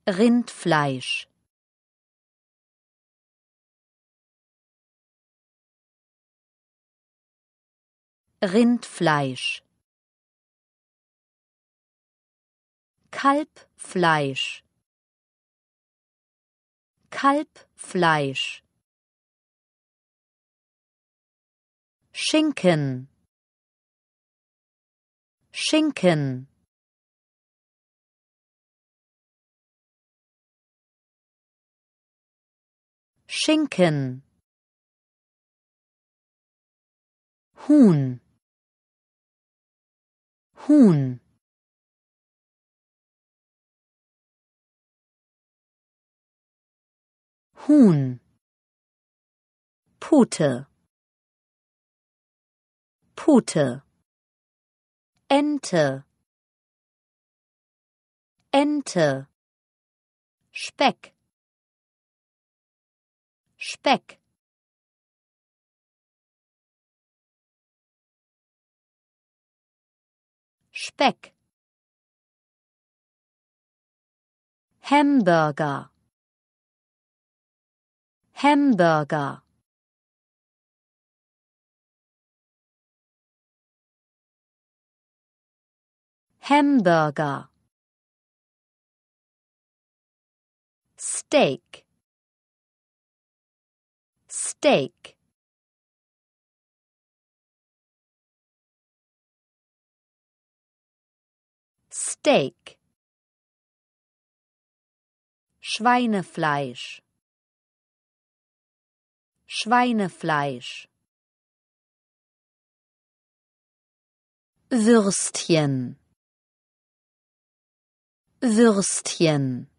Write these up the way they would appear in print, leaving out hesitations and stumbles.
Rindfleisch, Rindfleisch, Kalbfleisch, Kalbfleisch, Schinken, Schinken, Schinken, Huhn, Huhn, Huhn, Pute, Pute, Ente, Ente, Speck, Speck, Speck, Hamburger, Hamburger, Hamburger, Steak, Steak, Steak, Schweinefleisch, Schweinefleisch, Würstchen, Würstchen,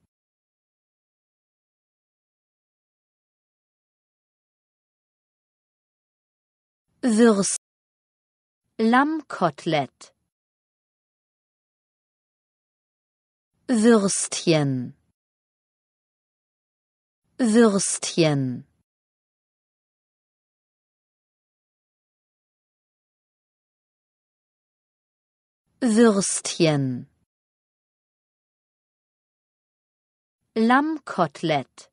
Lammkotelett, Würstchen, Würstchen, Würstchen, Lammkotelett,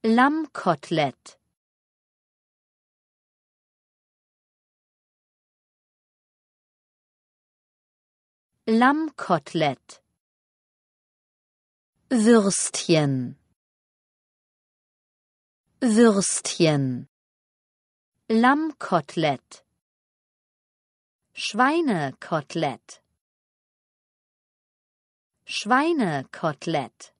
Lammkotelett, Lammkotelett, Würstchen, Würstchen, Lammkotelett, Schweinekotelett, Schweinekotelett.